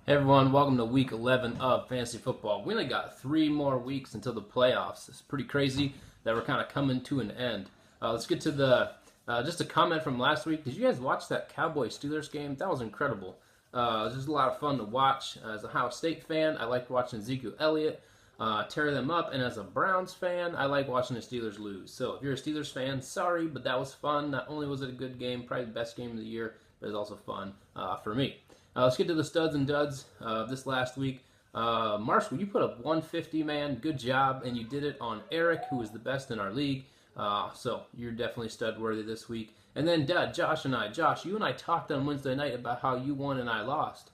Hey everyone, welcome to week 11 of fantasy football. We only got 3 more weeks until the playoffs. It's pretty crazy that we're kind of coming to an end. Let's get to the just a comment from last week. Did you guys watch that Cowboys-Steelers game? That was incredible. It was just a lot of fun to watch. As a Ohio State fan, I liked watching Ezekiel Elliott tear them up, and as a Browns fan, I like watching the Steelers lose. So if you're a Steelers fan, sorry, but that was fun. Not only was it a good game, probably the best game of the year, but it was also fun for me. Let's get to the studs and duds this last week. Marshall, you put up 150, man. Good job, and you did it on Eric, who was the best in our league. So you're definitely stud worthy this week. And then dud, Josh and I. Josh, you and I talked on Wednesday night about how you won and I lost.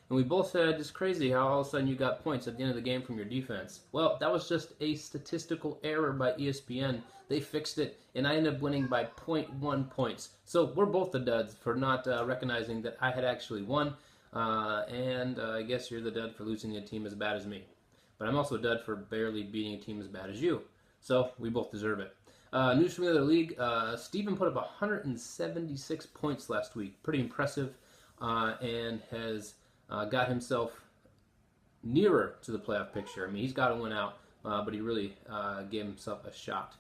And we both said it's crazy how all of a sudden you got points at the end of the game from your defense. Well, that was just a statistical error by ESPN. They fixed it, and I ended up winning by 0.1 points. So we're both the duds for not recognizing that I had actually won. And I guess you're the dud for losing to a team as bad as me. But I'm also a dud for barely beating a team as bad as you. So we both deserve it. News from the other league, Steven put up 176 points last week. Pretty impressive, and has got himself nearer to the playoff picture. I mean, he's got to win out, but he really gave himself a shot.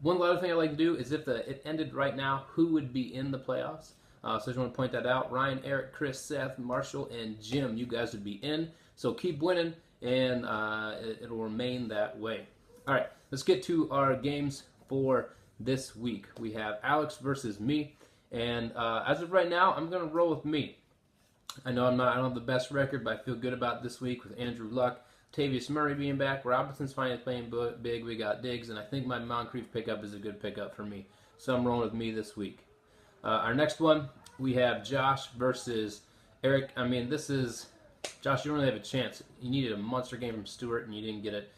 One other thing I like to do is if it ended right now, who would be in the playoffs? So I just want to point that out. Ryan, Eric, Chris, Seth, Marshall, and Jim, you guys would be in. So keep winning, and it'll remain that way. All right, let's get to our games for this week. We have Alex versus me, and as of right now, I'm going to roll with me. I know I don't have the best record, but I feel good about this week with Andrew Luck, Tavius Murray being back, Robinson's finally playing big, we got Diggs, and I think my Moncrief pickup is a good pickup for me. So I'm rolling with me this week. Our next one, we have Josh versus Eric. I mean, this is, Josh, you don't really have a chance. You needed a monster game from Stewart, and you didn't get it.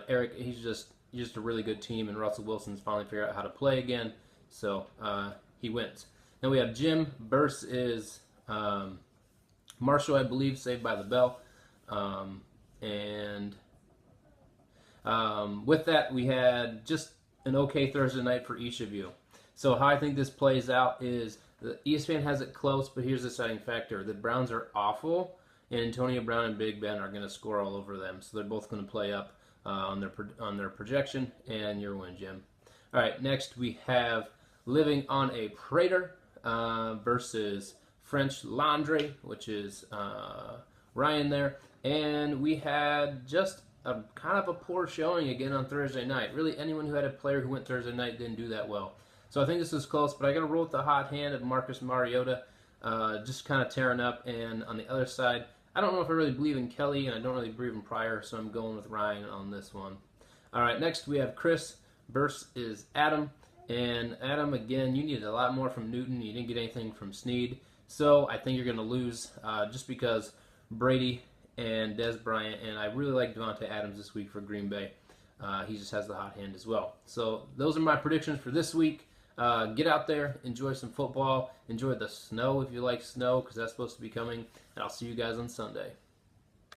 Eric, he's just a really good team, and Russell Wilson's finally figured out how to play again, so he wins. Then we have Jim versus Marshall, I believe, Saved by the Bell. With that, we had just an okay Thursday night for each of you. So how I think this plays out is the ESPN has it close, but here's the deciding factor. The Browns are awful, and Antonio Brown and Big Ben are going to score all over them. So they're both going to play up on their projection, and your win, Jim. All right, next we have Living on a Prater versus French Laundry, which is Ryan there. And we had just a kind of a poor showing again on Thursday night. Really, anyone who had a player who went Thursday night didn't do that well. So I think this is close, but I got to roll with the hot hand of Marcus Mariota, just kind of tearing up. And on the other side, I don't know if I really believe in Kelly, and I don't really believe in Pryor, so I'm going with Ryan on this one. All right, next we have Chris versus Adam. And Adam, again, you needed a lot more from Newton. You didn't get anything from Snead. So I think you're going to lose just because Brady and Des Bryant, and I really like Devontae Adams this week for Green Bay. He just has the hot hand as well. So those are my predictions for this week. Get out there, enjoy some football, enjoy the snow if you like snow, because that's supposed to be coming, and I'll see you guys on Sunday.